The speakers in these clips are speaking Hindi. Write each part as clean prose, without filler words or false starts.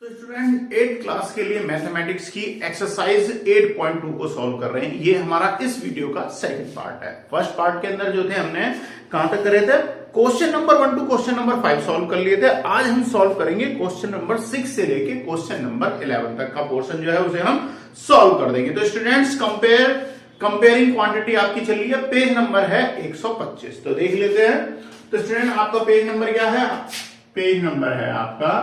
तो स्टूडेंट 8th क्लास के लिए मैथमेटिक्स की एक्सरसाइज 8.2 को सॉल्व कर रहे हैं। ये हमारा इस वीडियो का सेकंड पार्ट है। फर्स्ट पार्ट के अंदर जो थे हमने कहां तक करे थे, question number 1 to question number 5 solve कर लिए थे। आज हम सॉल्व करेंगे क्वेश्चन नंबर 6 से लेके क्वेश्चन नंबर 11 तक का पोर्शन जो है उसे हम सॉल्व कर देंगे। तो स्टूडेंट्स कंपेयरिंग क्वांटिटी आपकी चली है, पेज नंबर है 125। तो देख लेते हैं। तो स्टूडेंट आपका पेज नंबर क्या है? पेज नंबर है आपका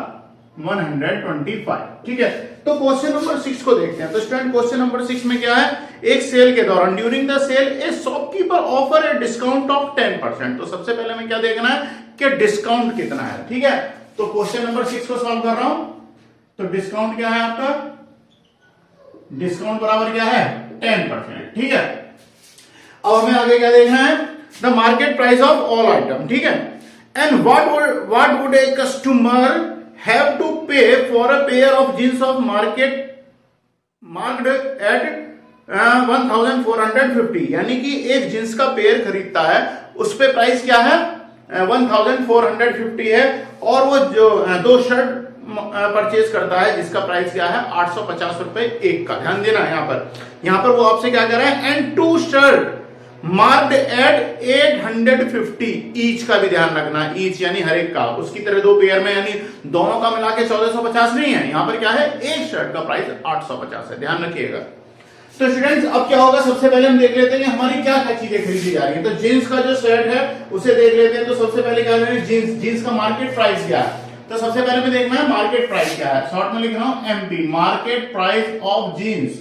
125। ठीक है, तो क्वेश्चन नंबर 6 को देखते हैं। तो स्टूडेंट क्वेश्चन नंबर 6 में क्या है, एक सेल के दौरान during the sale a shopkeeper offer a discount of 10%। तो सबसे पहले हमें क्या देखना है कि डिस्काउंट कितना है। ठीक है, तो क्वेश्चन नंबर 6 को सॉल्व कर रहा हूं। तो डिस्काउंट क्या है आपका? डिस्काउंट बराबर क्या है? 10%। ठीक है, अब हमें आगे क्या देखना है, the market price of all item. ठीक है, and what would a customer have to pay for a pair of jeans of marked at 1450। यानी कि एक जींस का पेयर खरीदता है, उस पे प्राइस क्या है? 1450 है। और वो जो दो शर्ट परचेज करता है जिसका प्राइस क्या है? 850 रुपए एक का। ध्यान देना यहां पर वो आपसे क्या कर रहा है, and two shirt marked at 850 each का भी ध्यान रखना, ईच यानी हर एक का। उसकी तरह दो पेयर में यानी दोनों का मिला के 1450 नहीं है, यहां पर क्या है, एक शर्ट का प्राइस 850 है, ध्यान रखिएगा। तो स्टूडेंट्स अब क्या होगा, सबसे पहले हम देख लेते हैं कि हमारी क्या क्या चीजें खरीदी जा रही है। तो जींस का जो शर्ट है उसे देख लेते हैं। तो सबसे पहले क्या है, जींस का मार्केट प्राइस क्या है। तो सबसे पहले मैं देखना है मार्केट प्राइस क्या है। शॉर्ट में लिख रहा हूं MP, market price of jeans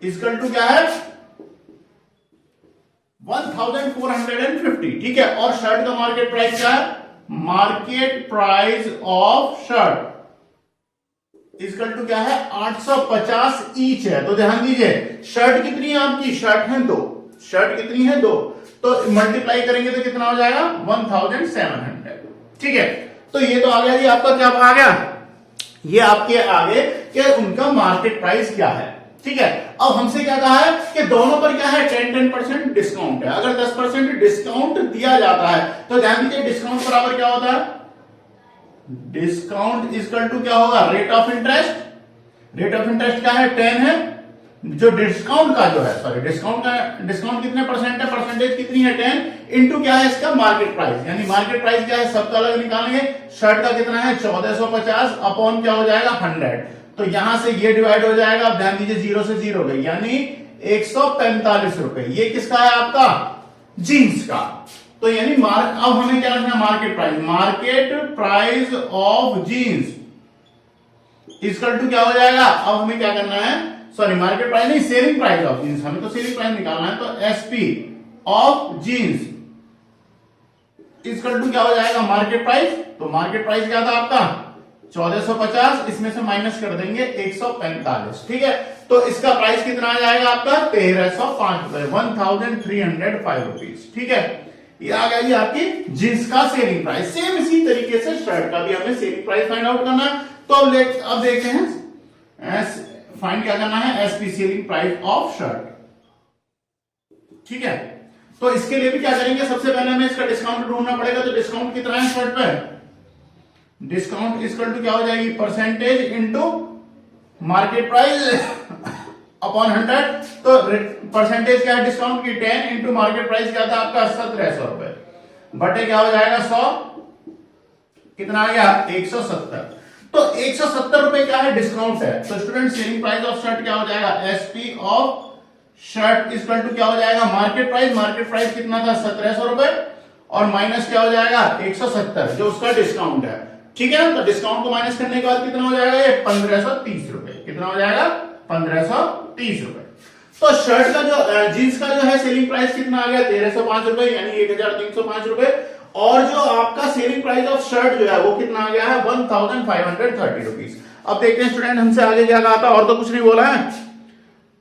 equal to क्या है? 1450। ठीक है, और शर्ट का मार्केट प्राइस क्या है? Market price of shirt equal to क्या है? 850 ईच है। तो ध्यान दीजिए, शर्ट कितनी है आपकी? शर्ट है दो। शर्ट कितनी है? दो। तो मल्टीप्लाई करेंगे तो कितना हो जाएगा? 1700। ठीक है, तो ये तो आ गया जी आपका, क्या आ गया, ये आपके आगे कि उनका मार्केट प्राइस क्या है। ठीक है, अब हमसे क्या कहा है कि दोनों पर क्या है, 10% डिस्काउंट है। अगर 10% डिस्काउंट दिया जाता है तो ध्यान दीजिए डिस्काउंट बराबर क्या होता है? डिस्काउंट इक्वल टू क्या होगा? Rate of interest. Rate of interest क्या है? 10 है। जो डिस्काउंट का जो है, सॉरी डिस्काउंट कितने परसेंट है, परसेंटेज कितनी है? 10 इंटू क्या है इसका? Market price. यानी मार्केट प्राइस क्या है, सबका अलग निकालेंगे। शर्ट का कितना है? 1450 अपॉन क्या हो जाएगा? 100। तो यहां से ये डिवाइड हो जाएगा। अब ध्यान दीजिए 0 से 0 गई, यानी 145 रुपए। ये किसका है आपका? जींस का। तो यानी अब हमें क्या रखना है? Market price. Market price of jeans equal to क्या हो जाएगा? अब हमें क्या करना है, सॉरी मार्केट प्राइस नहीं, सेलिंग प्राइस ऑफ जींस। हमें तो सेलिंग प्राइस निकालना है। तो SP of jeans equal to क्या हो जाएगा? Market price. तो मार्केट प्राइस क्या था आपका? 1450, इसमें से माइनस कर देंगे 145। ठीक है, तो इसका प्राइस कितना आ जाएगा आपका? 1305 रुपए, 1305 रुपीज। ठीक है, ये आ गया जी आपकी जींस का सेलिंग प्राइस। सेम इसी तरीके से शर्ट का भी हमें सेलिंग प्राइस फाइंड आउट करना है। तो अब देखते हैं फाइंड क्या करना है, SP selling price of shirt. ठीक है, तो इसके लिए भी क्या करेंगे, सबसे पहले हमें इसका डिस्काउंट ढूंढना पड़ेगा। तो डिस्काउंट कितना है शर्ट पे? डिस्काउंट इक्वल टू क्या हो जाएगी? Percentage into market price upon 100। तो परसेंटेज क्या है डिस्काउंट की? 10 इंटू मार्केट प्राइस क्या था आपका? 1700 रुपए बटे क्या हो जाएगा? 100। कितना आ गया? 170। तो 170 रुपए क्या है? डिस्काउंट है। तो student selling price of shirt क्या हो जाएगा? SP of shirt equal to क्या हो जाएगा? Market price. मार्केट प्राइस कितना था? 1700 रुपए, और माइनस क्या हो जाएगा? 170 जो उसका डिस्काउंट है। ठीक है, तो डिस्काउंट को माइनस करने के बाद कितना हो जाएगा? ये 1530 रुपए। कितना हो जाएगा? 1530 रुपए। तो शर्ट का जो जींस का जो है सेलिंग प्राइस कितना आ गया? 1305 रुपए, यानी 1305 रुपए। और जो आपका सेलिंग प्राइस ऑफ शर्ट जो है वो कितना आ गया है? 1530 रुपीज। अब देखते हैं स्टूडेंट हमसे आगे क्या कहा था, और तो कुछ नहीं बोला है।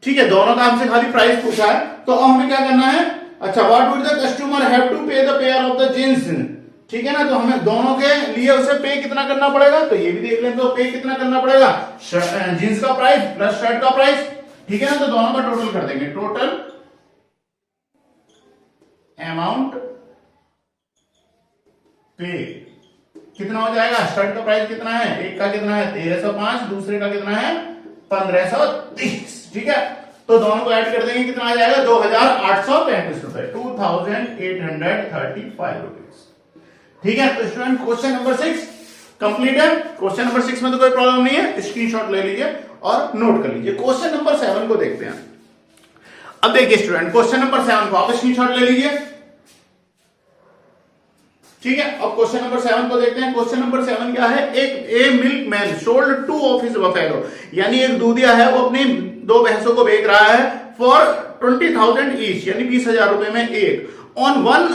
ठीक है, दोनों का हमसे खाली प्राइस पूछा है। तो अब हमें क्या करना है, अच्छा what would the customer have to pay the pair of the jeans. ठीक है ना, तो हमें दोनों के लिए उसे पे कितना करना पड़ेगा, तो ये भी देख लें। तो पे कितना करना पड़ेगा? जींस का प्राइस प्लस शर्ट का प्राइस। ठीक है ना, तो दोनों का टोटल कर देंगे। टोटल अमाउंट पे कितना हो जाएगा, स्टड का प्राइस कितना है, एक का कितना है 1305, दूसरे का कितना है 1530, ठीक है। तो दोनों को ऐड कर देंगे, कितना आ जाएगा 2835 रुपए, 2835 रुपीज, ठीक है। तो स्टूडेंट क्वेश्चन नंबर 6 कंप्लीट है। क्वेश्चन नंबर 6 में तो कोई प्रॉब्लम नहीं है, स्क्रीनशॉट ले लीजिए और नोट कर लीजिए। क्वेश्चन नंबर 7 को देखते हैं। अब देखिए स्टूडेंट, क्वेश्चन नंबर 7 को आप स्क्रीनशॉट ले लीजिए, ठीक है। अब क्वेश्चन नंबर 7 को देखते हैं। क्वेश्चन नंबर 7 क्या है, एक a milkman sold 2 of his buffalo, यानी एक दूधिया है वो अपनी 2 भैंसों को बेच रहा है फॉर 20,000 ईच, यानी 20,000 रुपए में एक। On one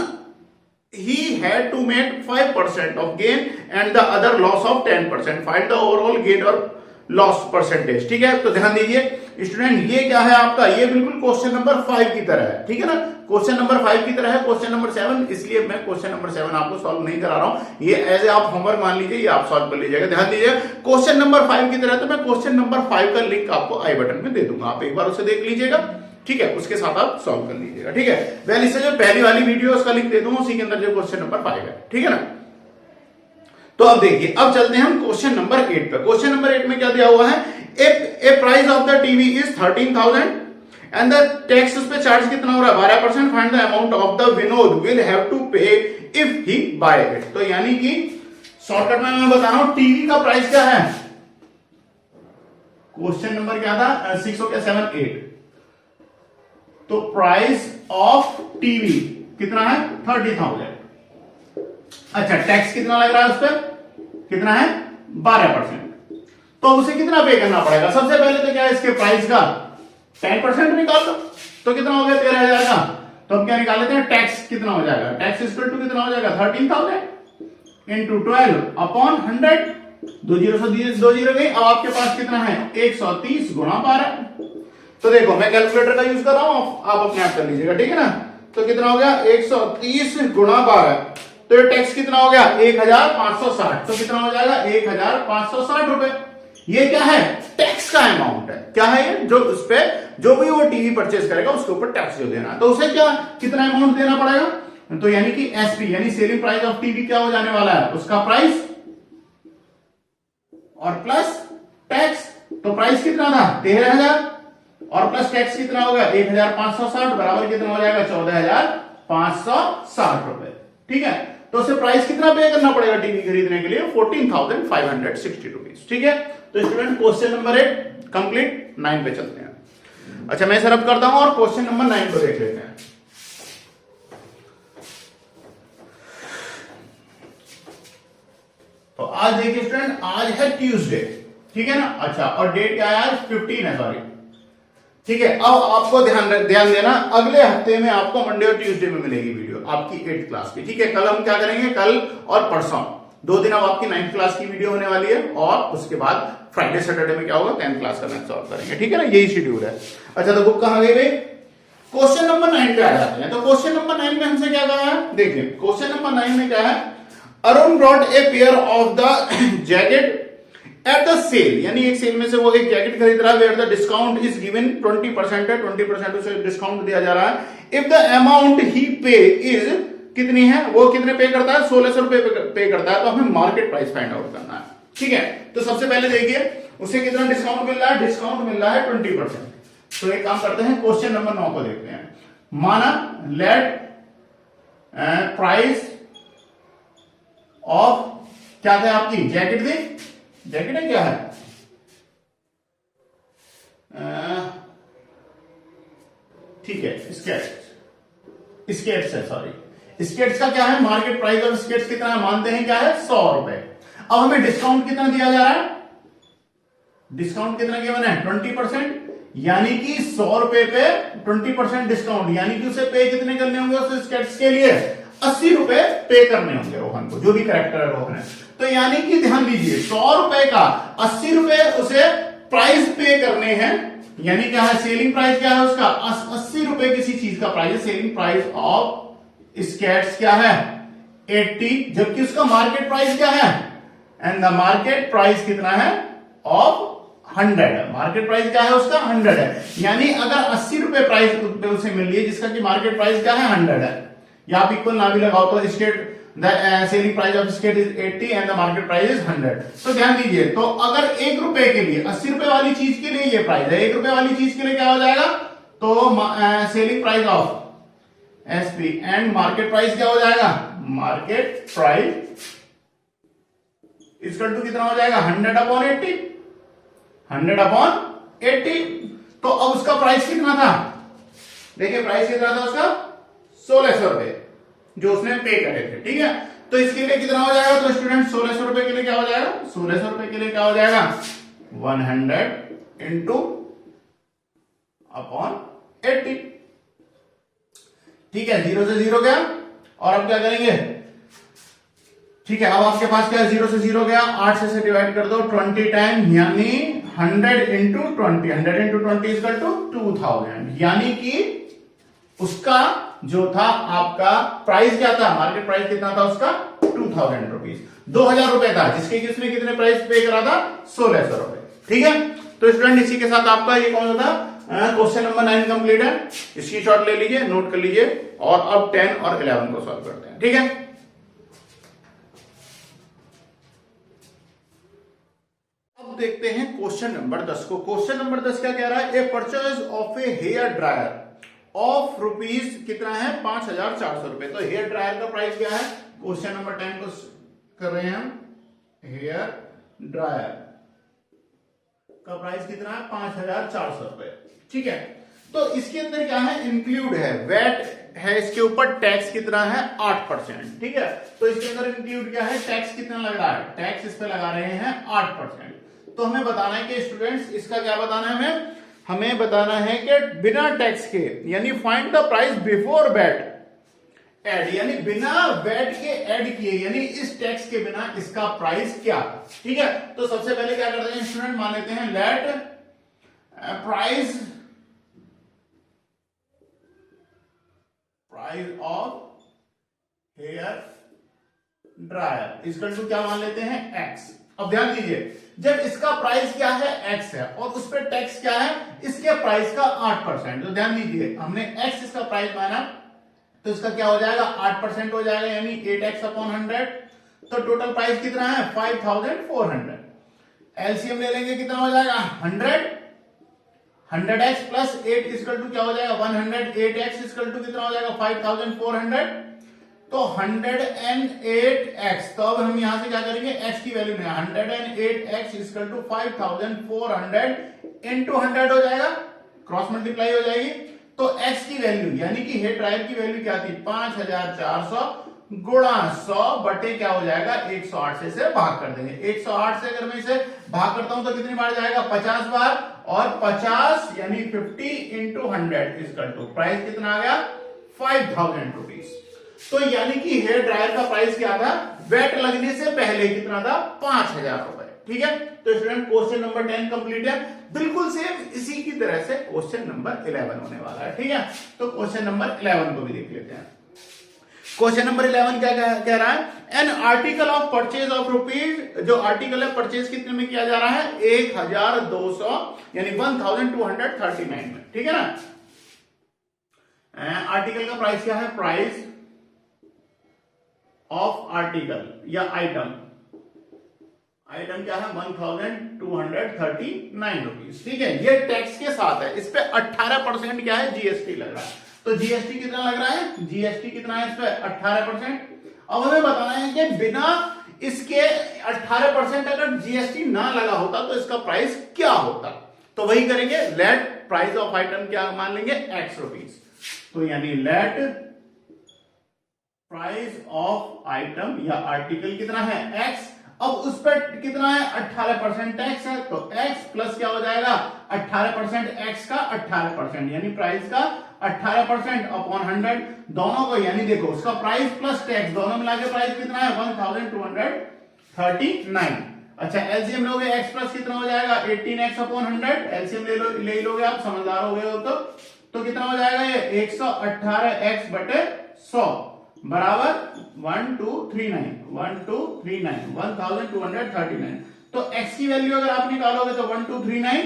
he had to make 5% of gain and the other loss of 10%. Find the overall gain or loss percentage, ठीक है। तो ध्यान दीजिए स्टूडेंट, ये क्या है आपका, ये बिल्कुल क्वेश्चन नंबर 5 की तरह है, ठीक है ना। क्वेश्चन नंबर 5 की तरह है क्वेश्चन नंबर 7, इसलिए मैं क्वेश्चन नंबर 7 आपको सॉल्व नहीं करा रहा हूं, ये एज ए आप होमवर्क मान लीजिए, ये आप सॉल्व कर लीजिएगा। ध्यान दीजिए क्वेश्चन नंबर 5 की तरह, तो मैं क्वेश्चन नंबर 5 का लिंक आपको आई बटन में दे दूंगा, आप एक बार उसे देख लीजिएगा, ठीक है। उसके साथ आप सॉल्व कर लीजिएगा, ठीक है। वेल, इससे जो पहली वाली वीडियो उसका लिंक दे दूंगा, उसी के अंदर जो क्वेश्चन नंबर 5 है, ठीक है ना। तो अब देखिए, अब चलते हैं हम क्वेश्चन नंबर 8 पे। क्वेश्चन नंबर 8 में क्या दिया हुआ है, a price of the TV is 13,000 and the tax उस पे चार्ज कितना हो रहा है 12%। Find the amount of the Vinod will have to pay if he buy it. तो यानी कि शॉर्टकट में मैं बता रहा हूं, टीवी का प्राइस क्या है, क्वेश्चन नंबर क्या था 6 हो गया 7 8, तो प्राइस ऑफ टीवी कितना है 30,000। अच्छा, टैक्स कितना लग रहा है उस पर, कितना है 12%। तो उसे कितना पे करना पड़ेगा, सबसे पहले तो क्या है इसके प्राइस का 10% निकाल दो, तो कितना हो गया 13,000 का। तो हम क्या निकाल लेते हैं, टैक्स कितना हो जाएगा, टैक्स इक्वल टू कितना हो जाएगा 13,000 इंटू 12 अपॉन 100, 2 जीरो गई। अब आपके पास कितना है 130 गुणा 12। तो देखो मैं कैलकुलेटर का यूज कर रहा हूं, आप अपने आप कर लीजिएगा, ठीक है ना। तो कितना हो गया 130 गुणा 12, तो ये टैक्स कितना हो गया 1,560, तो कितना हो जाएगा 1,560 रुपए। ये क्या है, टैक्स का अमाउंट है, क्या है ये, जो उस पे जो भी वो टीवी परचेज करेगा उसके ऊपर टैक्स जो देना है, तो उसे क्या कितना अमाउंट देना पड़ेगा। तो यानी कि एसपी यानी सेलिंग प्राइस ऑफ टीवी क्या हो जाने वाला है, उसका प्राइस और प्लस टैक्स। तो प्राइस कितना था 13,000 और प्लस टैक्स कितना होगा 1,560 बराबर कितना हो जाएगा 14,560 रुपए, ठीक है। तो उसे प्राइस कितना पे करना पड़ेगा टीवी खरीदने के लिए 14,560 रुपीज, ठीक है। तो स्टूडेंट क्वेश्चन नंबर 8 कंप्लीट। 9 पे चलते हैं। अच्छा, मैं सर अब करता हूं और क्वेश्चन नंबर 9 को देख लेते हैं। तो आज देखिए स्टूडेंट, आज है ट्यूसडे, ठीक है ना। अच्छा, और डेट क्या है आज 15 है, सॉरी, ठीक है। अब आपको ध्यान देना, अगले हफ्ते में आपको मंडे और ट्यूसडे में मिलेगी वीडियो आपकी 8th क्लास की, ठीक है। कल हम क्या करेंगे, कल और परसों 2 दिन अब आपकी 9th क्लास की वीडियो होने वाली है, और उसके बाद फ्राइडे सैटरडे में क्या होगा 10th क्लास का मैथ सॉल्व करेंगे, ठीक है ना। यही शेड्यूल है। अच्छा, तो बुक कहां गई भाई, क्वेश्चन नंबर 9 पे आ जाते हैं। तो क्वेश्चन नंबर 9 में हमसे क्या कहा है, देखिए क्वेश्चन नंबर 9 में क्या है, Arun brought a pair of the jacket at the sale, यानी एक सेल में से वो एक जैकेट खरीद रहा है, where the discount is given 20% है, 20% उसे डिस्काउंट दिया जा रहा है। इफ द अमाउंट ही पे इज कितनी है, वो कितने पे करता है 1,600 रुपए पे करता है। तो हमें मार्केट प्राइस फाइंड आउट करना है, ठीक है। तो सबसे पहले देखिए उसे कितना डिस्काउंट मिल रहा है, डिस्काउंट मिल रहा है 20%। तो एक काम करते हैं, क्वेश्चन नंबर 9 को देखते हैं। माना लेट प्राइस ऑफ क्या था आपकी जैकेट थी, जैकेट है क्या है ठीक है, स्केट्स है, सॉरी स्केट्स का क्या है मार्केट प्राइस ऑफ स्केट्स कितना है, मानते हैं क्या है 100 रुपए। अब हमें डिस्काउंट कितना दिया जा रहा है, डिस्काउंट कितना गिवन है 20%, यानी कि 100 रुपए पे 20% डिस्काउंट, यानी कि उसे पे कितने करने होंगे उस स्केट्स के लिए 80 रुपए पे करने होंगे रोहन को, जो भी करेक्टर है रोहन है। तो यानी कि ध्यान दीजिए 100 रुपए का 80 रुपए उसे प्राइस पे करने हैं, यानी क्या है सेलिंग प्राइस क्या है उसका 80 रुपए किसी चीज का प्राइस है, सेलिंग प्राइस ऑफ स्केट्स क्या है 80, जबकि उसका मार्केट प्राइस क्या है, एंड द मार्केट प्राइस कितना है ऑफ 100 है, मार्केट प्राइस क्या है उसका 100 है। यानी अगर 80 रुपए प्राइस पे उसे मिल रही है जिसका कि मार्केट प्राइस क्या है 100 है, या आप इक्वल ना भी लगाओ तो skate the selling price of skate is 80 and the market price is 100। तो ध्यान दीजिए, तो अगर 1 रुपए के लिए 80 रुपए वाली चीज के लिए ये प्राइस है, 1 रुपए वाली चीज के लिए क्या हो जाएगा, तो selling price of SP and market price क्या हो जाएगा, मार्केट प्राइस इक्वल टू कितना हो जाएगा, 100/80, 100/80। तो अब उसका प्राइस कितना था, देखिए प्राइस कितना था उसका, 1600 रुपए जो उसने पे करे थे, ठीक है। तो इसके लिए कितना हो जाएगा, तो स्टूडेंट 1600 रुपए के लिए क्या हो जाएगा, 1600 रुपए के लिए क्या हो जाएगा, 100 इंटू अपॉन 80, ठीक है। 0 से 0 गया, और अब क्या करेंगे, ठीक है, अब आपके पास क्या है, 0 से 0 गया, 8 से डिवाइड कर दो 20 टाइम, यानी 100 इंटू 20, 100 इंटू 20 इक्वल टू 2000, यानी कि उसका जो था आपका प्राइस क्या था, मार्केट प्राइस कितना था उसका, 2000 रुपीज, 2000 रुपए था, जिसके किसने कितने प्राइस पे करा था, 1600 रुपए, ठीक है। तो स्टूडेंट इसी के साथ आपका ये कौन सा था, क्वेश्चन नंबर 9 कंप्लीट है। इसकी शॉट ले लीजिए, नोट कर लीजिए, और अब 10 और 11 को सॉल्व करते हैं, ठीक है। अब देखते हैं क्वेश्चन नंबर 10 को। क्वेश्चन नंबर 10 क्या कह रहा है, a purchase of a hair dryer of rupees कितना है, 5400 रुपए। तो हेयर ड्रायर का प्राइस क्या है, क्वेश्चन नंबर 10 को कर रहे हैं हम, हेयर ड्रायर का प्राइस कितना है, 5400 रुपए, ठीक है। तो इसके अंदर क्या है, इंक्लूड है, वेट है, इसके ऊपर टैक्स कितना है, 8%, ठीक है। तो इसके अंदर इंक्लूड क्या है, टैक्स कितना लग रहा है, टैक्स इस पे लगा रहे हैं 8%। तो हमें बताना है कि स्टूडेंट्स इसका क्या बताना है, हमें बताना है कि बिना टैक्स के, यानी find the price before VAT add, यानी बिना वेट के ऐड किए, यानी इस टैक्स के बिना इसका प्राइस क्या, ठीक है। तो सबसे पहले क्या करते हैं स्टूडेंट, मान लेते हैं let price of hair dryer equal to क्या मान लेते हैं, एक्स। अब ध्यान दीजिए, जब इसका प्राइस क्या है, एक्स है, और उस पर टैक्स क्या है, इसके प्राइस का 8%। तो ध्यान दीजिए, हमने एक्स इसका प्राइस माना, तो इसका क्या हो जाएगा, 8% हो जाएगा, यानी 8x/100। तो टोटल प्राइस कितना है, 5400। एलसीएम ले लेंगे, कितना हो जाएगा, 100x प्लस 8 इक्वल टू क्या हो जाएगा, 108x इक्वल टू कितना हो जाएगा, 5400। तो 108x, तो अब हम यहां से क्या करेंगे, x की वैल्यू में 108x इक्वल टू 5400 इंटू 100 हो जाएगा, क्रॉस मल्टीप्लाई हो जाएगी। तो x की वैल्यू, यानी कि हेयर ड्रायर की वैल्यू क्या थी, 5400 गुणा 100 बटे क्या हो जाएगा, 108 से इसे भाग कर देंगे। 108 से अगर मैं इसे भाग करता हूं तो कितनी बार जाएगा, 50 बार, और 50 यानी 50 इंटू 100 इक्वल टू प्राइस कितना आ गया, 5000 रुपीज। तो यानी कि हेयर ड्रायर का प्राइस क्या था, वेट लगने से पहले कितना था, 5000 रुपए, ठीक है। तो स्टूडेंट क्वेश्चन नंबर 10 कंप्लीट है। बिल्कुल सेम इसी की तरह से क्वेश्चन नंबर 11 होने वाला है, ठीक है। तो क्वेश्चन नंबर 11 को भी देख लेते हैं। क्वेश्चन नंबर 11 क्या कह रहा है, an article of purchase of rupees, जो आर्टिकल है परचेज कितने में किया जा रहा है, 1200 यानी 1239 में, ठीक है ना। आर्टिकल का प्राइस क्या है, प्राइस ऑफ आर्टिकल या आइटम, आइटम क्या है, 1239 रुपीज, ठीक है। ये टैक्स के साथ है, इस पे 18% क्या है, जीएसटी लग रहा है। तो जीएसटी कितना लग रहा है, जीएसटी कितना है इस पे, 18%। अब हमें बताना है कि बिना इसके 18% अगर जीएसटी ना लगा होता तो इसका प्राइस क्या होता। तो वही करेंगे, लेट प्राइस ऑफ आइटम क्या मान लेंगे, x रुपीज। तो यानी लेट प्राइस ऑफ आइटम या आर्टिकल कितना है, x। अब उस पर कितना है, 18% टैक्स है, तो x प्लस क्या हो जाएगा, 18% x का 18%, यानी प्राइस का 18% अपॉन 100 दोनों को, यानी देखो उसका प्राइस प्लस टैक्स दोनों मिला के प्राइस कितना है, 1239। अच्छा एलसीएम लोगे, x प्लस कितना हो जाएगा, 18x अपॉन 100, एलसीएम ले लोगे आप, समझदार हो गए हो तो कितना हो जाएगा ये, 118x बटे 100 बराबर 1239 तो x की वैल्यू अगर आप निकालोगे तो 1239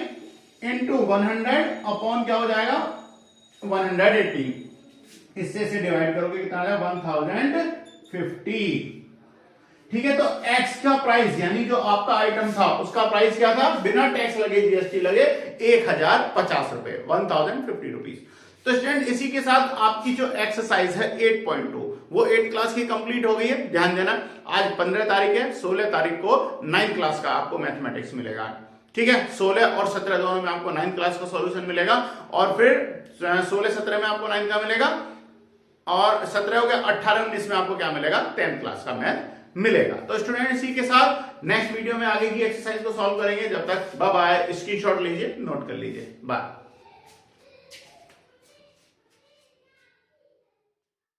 इंटू 100 अपॉन क्या हो जाएगा, 180। इससे डिवाइड करोगे कितना आ जाएगा, 50। ठीक है, तो x का प्राइस यानी जो आपका आइटम था उसका प्राइस क्या था बिना टैक्स लगे जीएसटी लगे 1050 रुपए 1050 रुपीज। तो स्टूडेंट इसी के साथ आपकी जो एक्सरसाइज है 8.2 वो 8 क्लास की कंप्लीट हो गई है। ध्यान देना आज 15 तारीख है, 16 तारीख को 9th क्लास का आपको मैथमेटिक्स मिलेगा। ठीक है, 16 और 17 दोनों में आपको 9th क्लास का सॉल्यूशन मिलेगा और फिर 16-17 में आपको 9th का मिलेगा और 17 हो गया 18-19 में आपको क्या मिलेगा 10th क्लास का मैथ मिलेगा। तो स्टूडेंट इसी के साथ नेक्स्ट वीडियो में आगे की एक्सरसाइज को सॉल्व करेंगे। जब तक बाय बाय, स्क्रीनशॉट लीजिए, नोट कर लीजिए, बाय।